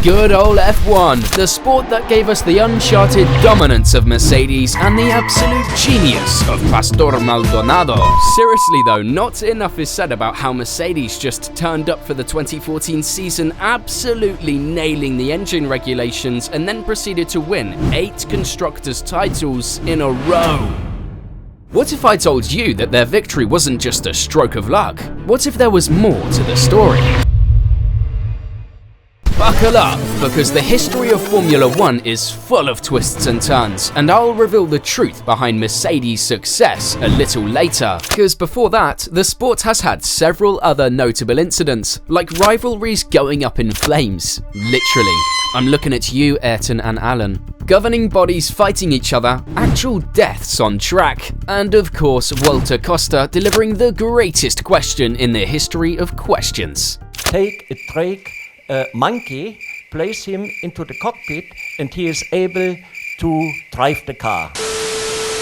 Good old F1, the sport that gave us the uncharted dominance of Mercedes and the absolute genius of Pastor Maldonado. Seriously though, not enough is said about how Mercedes just turned up for the 2014 season, absolutely nailing the engine regulations, and then proceeded to win 8 constructors' titles in a row. What if I told you that their victory wasn't just a stroke of luck? What if there was more to the story? Buckle up, because the history of Formula 1 is full of twists and turns, and I'll reveal the truth behind Mercedes' success a little later. Because before that, the sport has had several other notable incidents, like rivalries going up in flames. Literally. I'm looking at you, Ayrton and Alain. Governing bodies fighting each other, actual deaths on track, and of course Walter Costa delivering the greatest question in the history of questions. Take a monkey, place him into the cockpit, and he is able to drive the car.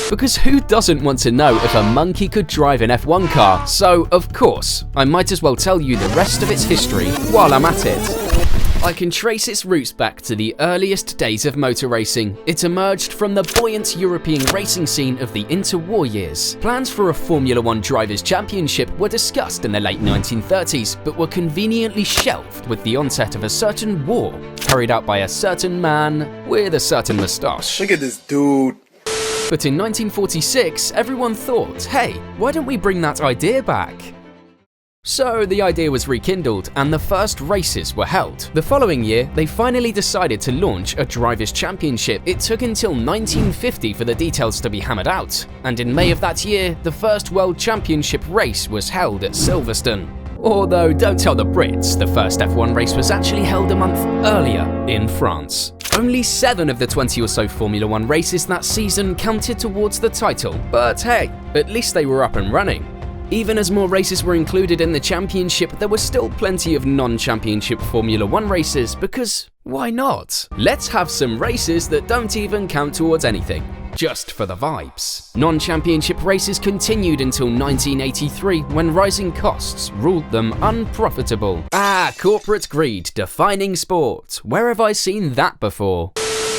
Because who doesn't want to know if a monkey could drive an F1 car? So, of course, I might as well tell you the rest of its history while I'm at it. I can trace its roots back to the earliest days of motor racing. It emerged from the buoyant European racing scene of the interwar years. Plans for a Formula 1 Drivers' Championship were discussed in the late 1930s, but were conveniently shelved with the onset of a certain war, carried out by a certain man with a certain moustache. Look at this dude. But in 1946, everyone thought, hey, why don't we bring that idea back? So the idea was rekindled and the first races were held. The following year, they finally decided to launch a Drivers' Championship. It took until 1950 for the details to be hammered out, and in May of that year, the first World Championship race was held at Silverstone. Although, don't tell the Brits, the first F1 race was actually held a month earlier in France. Only 7 of the 20 or so Formula 1 races that season counted towards the title, but hey, at least they were up and running. Even as more races were included in the championship, there were still plenty of non-championship Formula 1 races, because why not? Let's have some races that don't even count towards anything, just for the vibes. Non-championship races continued until 1983, when rising costs ruled them unprofitable. Corporate greed defining sport. Where have I seen that before?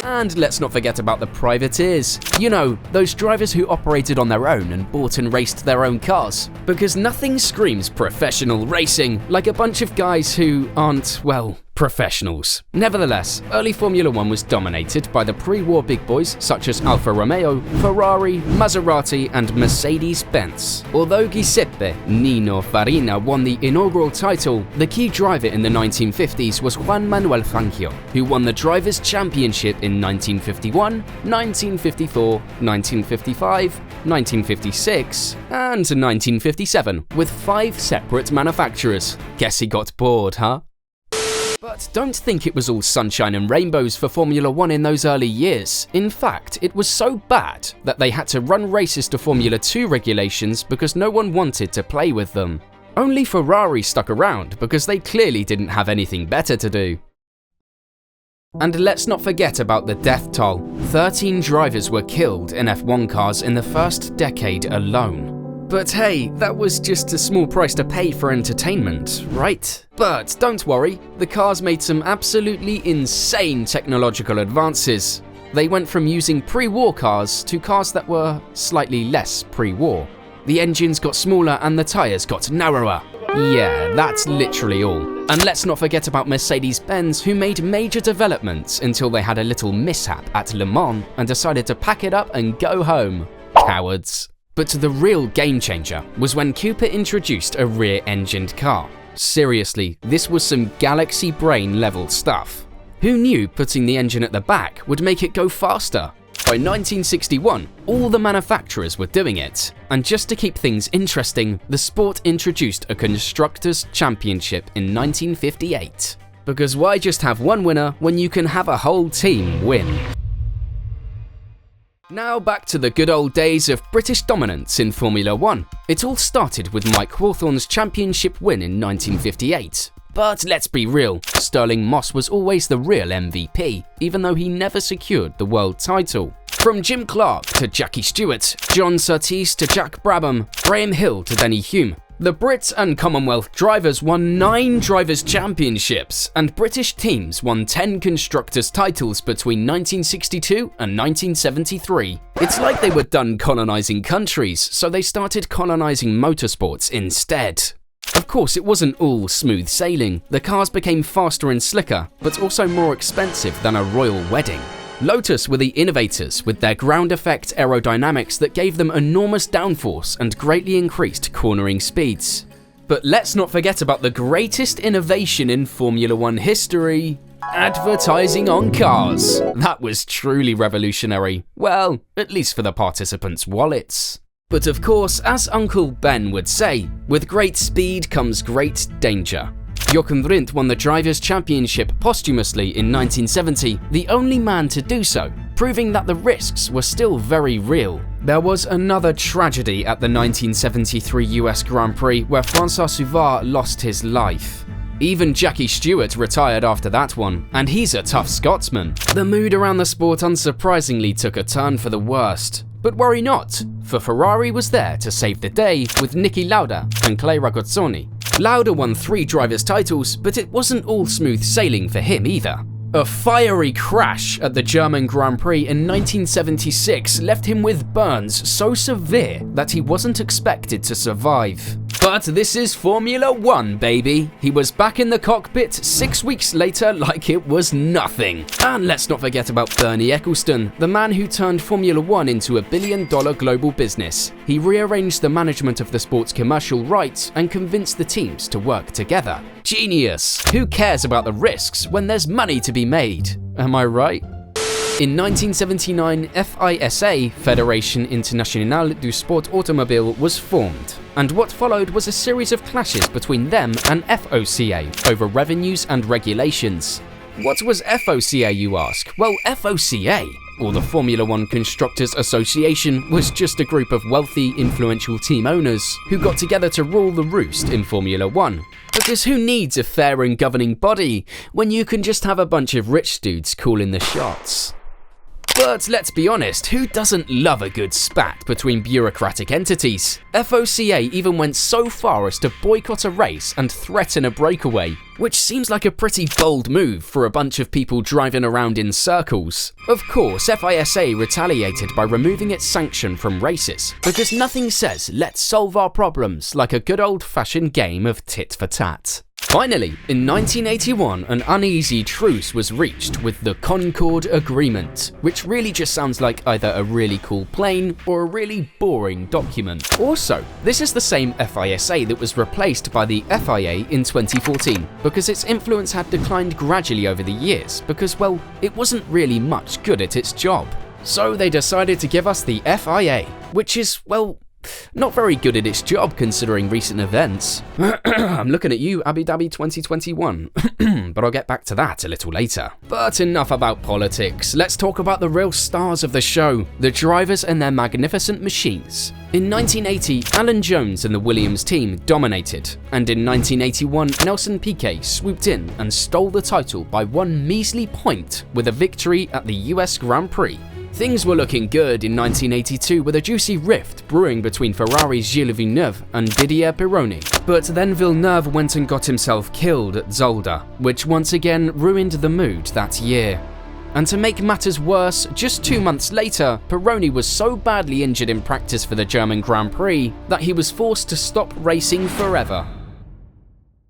And let's not forget about the privateers. You know, those drivers who operated on their own and bought and raced their own cars. Because nothing screams professional racing like a bunch of guys who aren't, well, professionals. Nevertheless, early Formula 1 was dominated by the pre-war big boys such as Alfa Romeo, Ferrari, Maserati and Mercedes-Benz. Although Giuseppe Nino Farina won the inaugural title, the key driver in the 1950s was Juan Manuel Fangio, who won the Drivers' Championship in 1951, 1954, 1955, 1956 and 1957 with 5 separate manufacturers. Guess he got bored, huh? But don't think it was all sunshine and rainbows for Formula 1 in those early years. In fact, it was so bad that they had to run races to Formula 2 regulations because no one wanted to play with them. Only Ferrari stuck around because they clearly didn't have anything better to do. And let's not forget about the death toll. 13 drivers were killed in F1 cars in the first decade alone. But hey, that was just a small price to pay for entertainment, right? But don't worry, the cars made some absolutely insane technological advances. They went from using pre-war cars to cars that were slightly less pre-war. The engines got smaller and the tyres got narrower. Yeah, that's literally all. And let's not forget about Mercedes-Benz, who made major developments until they had a little mishap at Le Mans and decided to pack it up and go home. Cowards. But the real game changer was when Cooper introduced a rear-engined car. Seriously, this was some galaxy brain level stuff. Who knew putting the engine at the back would make it go faster? By 1961, all the manufacturers were doing it. And just to keep things interesting, the sport introduced a Constructors' Championship in 1958. Because why just have one winner when you can have a whole team win? Now back to the good old days of British dominance in Formula 1. It all started with Mike Hawthorne's championship win in 1958. But let's be real, Stirling Moss was always the real MVP, even though he never secured the world title. From Jim Clark to Jackie Stewart, John Surtees to Jack Brabham, Graham Hill to Denny Hume, The Brits and Commonwealth drivers won 9 Drivers' Championships, and British teams won 10 Constructors' titles between 1962 and 1973. It's like they were done colonising countries, so they started colonising motorsports instead. Of course, it wasn't all smooth sailing. The cars became faster and slicker, but also more expensive than a royal wedding. Lotus were the innovators with their ground effect aerodynamics that gave them enormous downforce and greatly increased cornering speeds. But let's not forget about the greatest innovation in Formula One history: advertising on cars. That was truly revolutionary. Well, at least for the participants' wallets. But of course, as Uncle Ben would say, with great speed comes great danger. Jochen Rindt won the Drivers' Championship posthumously in 1970, the only man to do so, proving that the risks were still very real. There was another tragedy at the 1973 US Grand Prix where François Souvart lost his life. Even Jackie Stewart retired after that one, and he's a tough Scotsman. The mood around the sport unsurprisingly took a turn for the worst. But worry not, for Ferrari was there to save the day with Niki Lauda and Clay Regazzoni. Lauda won 3 drivers' titles, but it wasn't all smooth sailing for him either. A fiery crash at the German Grand Prix in 1976 left him with burns so severe that he wasn't expected to survive. But this is Formula One, baby. He was back in the cockpit 6 weeks later like it was nothing. And let's not forget about Bernie Ecclestone, the man who turned Formula One into a billion-dollar global business. He rearranged the management of the sport's commercial rights and convinced the teams to work together. Genius! Who cares about the risks when there's money to be made? Am I right? In 1979, FISA, Fédération Internationale du Sport Automobile, was formed, and what followed was a series of clashes between them and FOCA over revenues and regulations. What was FOCA, you ask? Well, FOCA, or the Formula One Constructors Association, was just a group of wealthy, influential team owners who got together to rule the roost in Formula One. Because who needs a fair and governing body when you can just have a bunch of rich dudes calling the shots? But let's be honest, who doesn't love a good spat between bureaucratic entities? FOCA even went so far as to boycott a race and threaten a breakaway, which seems like a pretty bold move for a bunch of people driving around in circles. Of course, FISA retaliated by removing its sanction from races, because nothing says let's solve our problems like a good old-fashioned game of tit for tat. Finally, in 1981, an uneasy truce was reached with the Concorde Agreement, which really just sounds like either a really cool plane or a really boring document. Also, this is the same FISA that was replaced by the FIA in 2014, because its influence had declined gradually over the years because, well, it wasn't really much good at its job. So they decided to give us the FIA, which is, well, not very good at its job considering recent events. I'm looking at you, Abu Dhabi 2021, but I'll get back to that a little later. But enough about politics, let's talk about the real stars of the show, the drivers and their magnificent machines. In 1980, Alan Jones and the Williams team dominated, and in 1981, Nelson Piquet swooped in and stole the title by one measly point with a victory at the US Grand Prix. Things were looking good in 1982 with a juicy rift brewing between Ferrari's Gilles Villeneuve and Didier Pironi. But then Villeneuve went and got himself killed at Zolder, which once again ruined the mood that year. And to make matters worse, just 2 months later, Pironi was so badly injured in practice for the German Grand Prix that he was forced to stop racing forever.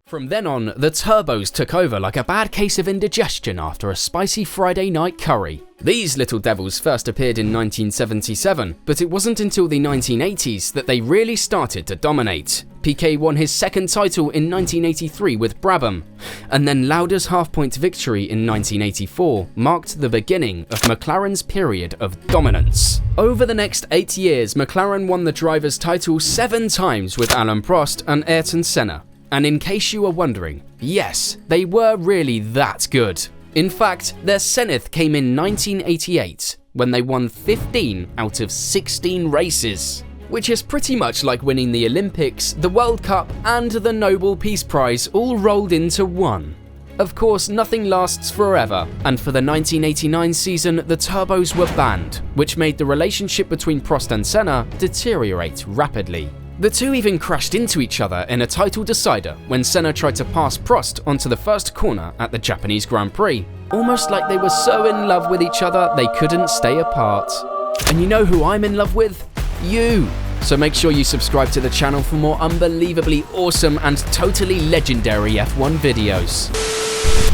From then on, the turbos took over like a bad case of indigestion after a spicy Friday night curry. These little devils first appeared in 1977, but it wasn't until the 1980s that they really started to dominate. Piquet won his second title in 1983 with Brabham, and then Lauda's half-point victory in 1984 marked the beginning of McLaren's period of dominance. Over the next 8 years, McLaren won the driver's title 7 times with Alain Prost and Ayrton Senna. And in case you were wondering, yes, they were really that good. In fact, their zenith came in 1988, when they won 15 out of 16 races. Which is pretty much like winning the Olympics, the World Cup, and the Nobel Peace Prize all rolled into one. Of course, nothing lasts forever, and for the 1989 season, the turbos were banned, which made the relationship between Prost and Senna deteriorate rapidly. The two even crashed into each other in a title decider when Senna tried to pass Prost onto the first corner at the Japanese Grand Prix, almost like they were so in love with each other they couldn't stay apart. And you know who I'm in love with? You! So make sure you subscribe to the channel for more unbelievably awesome and totally legendary F1 videos.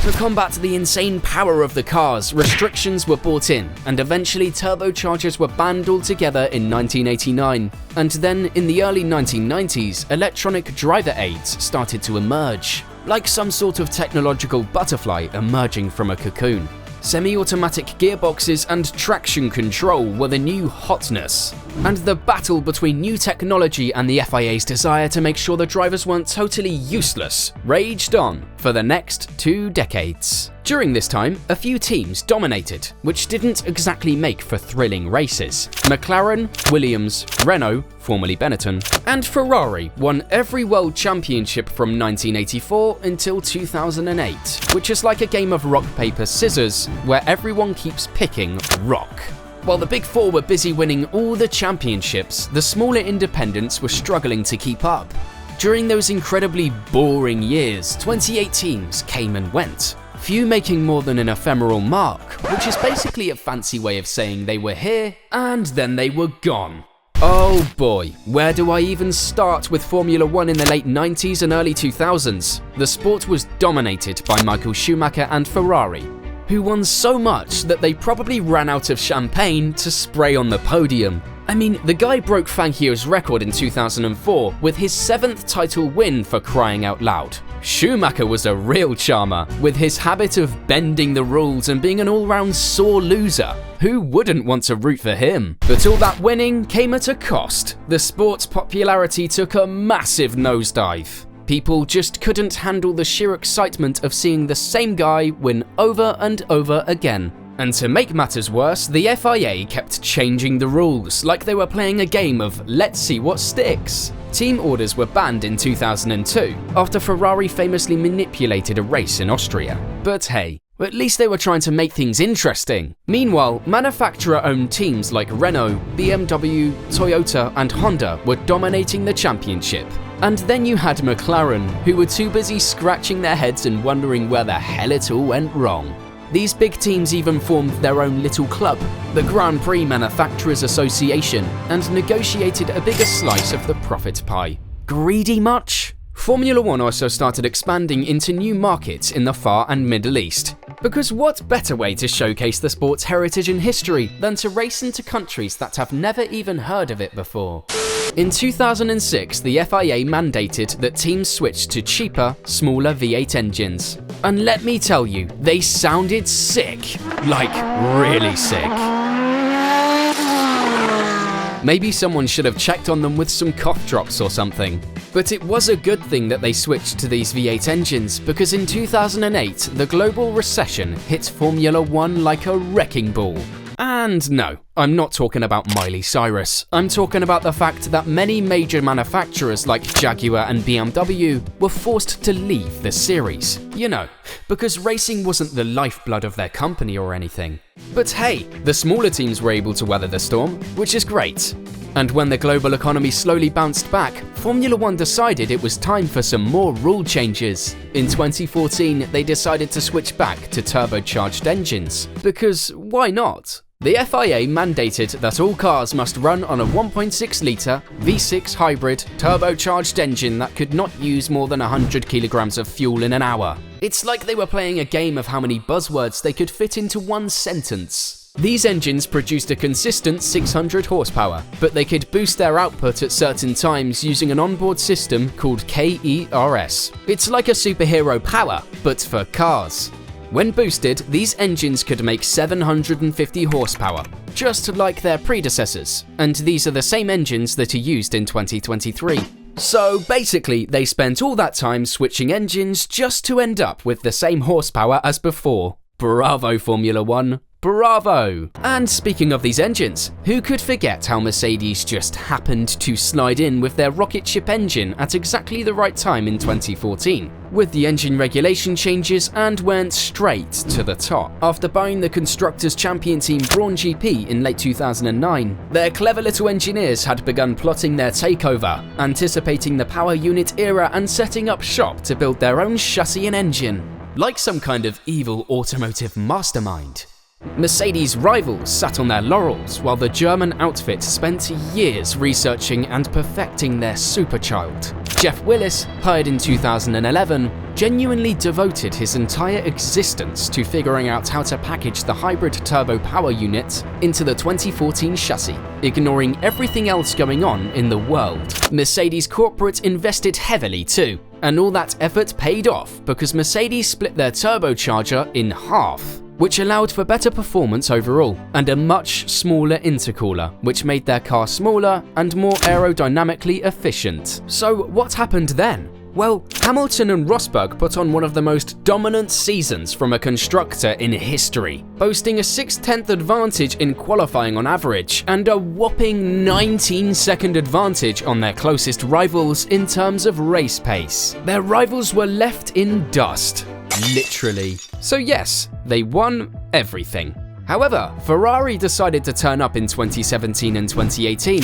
To combat the insane power of the cars, restrictions were brought in, and eventually turbochargers were banned altogether in 1989. And then, in the early 1990s, electronic driver aids started to emerge, like some sort of technological butterfly emerging from a cocoon. Semi-automatic gearboxes and traction control were the new hotness, and the battle between new technology and the FIA's desire to make sure the drivers weren't totally useless raged on for the next 2 decades. During this time, a few teams dominated, which didn't exactly make for thrilling races. McLaren, Williams, Renault, formerly Benetton, and Ferrari won every world championship from 1984 until 2008, which is like a game of rock, paper, scissors, where everyone keeps picking rock. While the Big Four were busy winning all the championships, the smaller independents were struggling to keep up. During those incredibly boring years, 28 teams came and went, few making more than an ephemeral mark, which is basically a fancy way of saying they were here and then they were gone. Oh boy, where do I even start with Formula 1 in the late 90s and early 2000s? The sport was dominated by Michael Schumacher and Ferrari, who won so much that they probably ran out of champagne to spray on the podium. I mean, the guy broke Fangio's record in 2004 with his 7th title win, for crying out loud. Schumacher was a real charmer, with his habit of bending the rules and being an all-round sore loser. Who wouldn't want to root for him? But all that winning came at a cost. The sport's popularity took a massive nosedive. People just couldn't handle the sheer excitement of seeing the same guy win over and over again. And to make matters worse, the FIA kept changing the rules, like they were playing a game of let's see what sticks. Team orders were banned in 2002, after Ferrari famously manipulated a race in Austria. But hey, at least they were trying to make things interesting. Meanwhile, manufacturer-owned teams like Renault, BMW, Toyota, and Honda were dominating the championship. And then you had McLaren, who were too busy scratching their heads and wondering where the hell it all went wrong. These big teams even formed their own little club, the Grand Prix Manufacturers Association, and negotiated a bigger slice of the profit pie. Greedy much? Formula 1 also started expanding into new markets in the Far and Middle East. Because what better way to showcase the sport's heritage and history than to race into countries that have never even heard of it before? In 2006, the FIA mandated that teams switch to cheaper, smaller V8 engines. And let me tell you, they sounded sick. Like, really sick. Maybe someone should have checked on them with some cough drops or something. But it was a good thing that they switched to these V8 engines, because in 2008, the global recession hit Formula 1 like a wrecking ball. And no, I'm not talking about Miley Cyrus. I'm talking about the fact that many major manufacturers like Jaguar and BMW were forced to leave the series. You know, because racing wasn't the lifeblood of their company or anything. But hey, the smaller teams were able to weather the storm, which is great. And when the global economy slowly bounced back, Formula 1 decided it was time for some more rule changes. In 2014, they decided to switch back to turbocharged engines. Because why not? The FIA mandated that all cars must run on a 1.6-litre V6 hybrid turbocharged engine that could not use more than 100 kilograms of fuel in an hour. It's like they were playing a game of how many buzzwords they could fit into one sentence. These engines produced a consistent 600 horsepower, but they could boost their output at certain times using an onboard system called KERS. It's like a superhero power, but for cars. When boosted, these engines could make 750 horsepower, just like their predecessors, and these are the same engines that are used in 2023. So basically, they spent all that time switching engines just to end up with the same horsepower as before. Bravo, Formula 1. Bravo! And speaking of these engines, who could forget how Mercedes just happened to slide in with their rocket ship engine at exactly the right time in 2014, with the engine regulation changes, and went straight to the top. After buying the Constructors' Champion team Brawn GP in late 2009, their clever little engineers had begun plotting their takeover, anticipating the power unit era and setting up shop to build their own chassis and engine. Like some kind of evil automotive mastermind. Mercedes' rivals sat on their laurels while the German outfit spent years researching and perfecting their superchild. Jeff Willis, hired in 2011, genuinely devoted his entire existence to figuring out how to package the hybrid turbo power unit into the 2014 chassis, ignoring everything else going on in the world. Mercedes corporate invested heavily too, and all that effort paid off because Mercedes split their turbocharger in half, which allowed for better performance overall, and a much smaller intercooler, which made their car smaller and more aerodynamically efficient. So what happened then? Well, Hamilton and Rosberg put on one of the most dominant seasons from a constructor in history, boasting a 6/10 advantage in qualifying on average, and a whopping 19-second advantage on their closest rivals in terms of race pace. Their rivals were left in dust. Literally. So yes, they won everything. However, Ferrari decided to turn up in 2017 and 2018.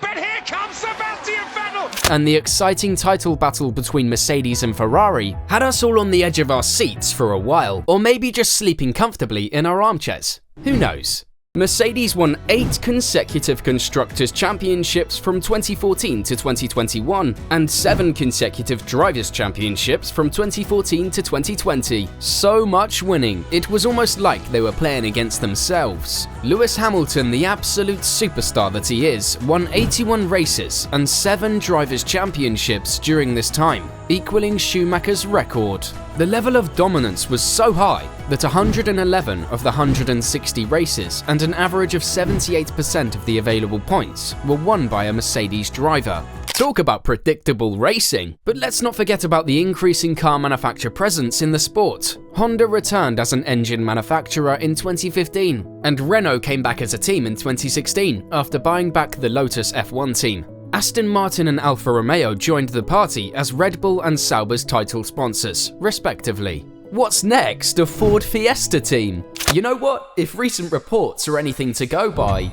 But here comes Sebastian Vettel! And the exciting title battle between Mercedes and Ferrari had us all on the edge of our seats for a while, or maybe just sleeping comfortably in our armchairs. Who knows? Mercedes won 8 consecutive Constructors' Championships from 2014 to 2021, and 7 consecutive Drivers' Championships from 2014 to 2020. So much winning, it was almost like they were playing against themselves. Lewis Hamilton, the absolute superstar that he is, won 81 races and 7 Drivers' Championships during this time, equaling Schumacher's record. The level of dominance was so high that 111 of the 160 races and an average of 78% of the available points were won by a Mercedes driver. Talk about predictable racing! But let's not forget about the increasing car manufacturer presence in the sport. Honda returned as an engine manufacturer in 2015, and Renault came back as a team in 2016 after buying back the Lotus F1 team. Aston Martin and Alfa Romeo joined the party as Red Bull and Sauber's title sponsors, respectively. What's next? A Ford Fiesta team? You know what? If recent reports are anything to go by,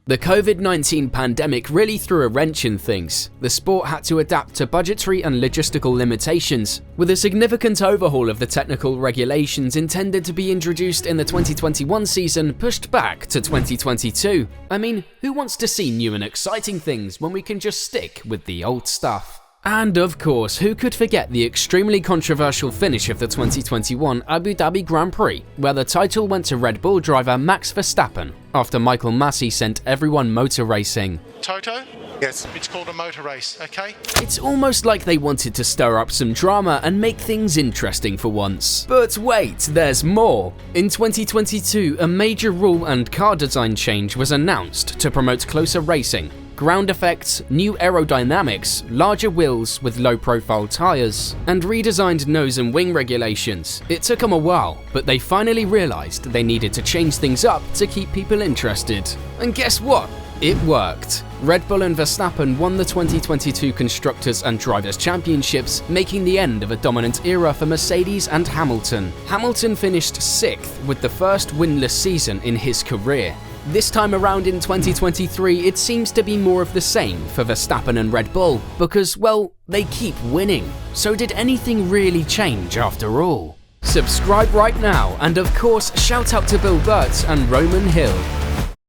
the COVID-19 pandemic really threw a wrench in things. The sport had to adapt to budgetary and logistical limitations, with a significant overhaul of the technical regulations intended to be introduced in the 2021 season pushed back to 2022. I mean, who wants to see new and exciting things when we can just stick with the old stuff? And of course, who could forget the extremely controversial finish of the 2021 Abu Dhabi Grand Prix, where the title went to Red Bull driver Max Verstappen after Michael Masi sent everyone motor racing. Toto? Yes. It's called a motor race, okay? It's almost like they wanted to stir up some drama and make things interesting for once. But wait, there's more. In 2022, a major rule and car design change was announced to promote closer racing. Ground effects, new aerodynamics, larger wheels with low-profile tires, and redesigned nose and wing regulations. It took them a while, but they finally realized they needed to change things up to keep people interested. And guess what? It worked. Red Bull and Verstappen won the 2022 Constructors and Drivers' Championships, making the end of a dominant era for Mercedes and Hamilton. Hamilton finished 6th with the first winless season in his career. This time around in 2023, it seems to be more of the same for Verstappen and Red Bull, because, well, they keep winning. So did anything really change after all? Subscribe right now, and of course, shout out to Bill Burtz and Roman Hill.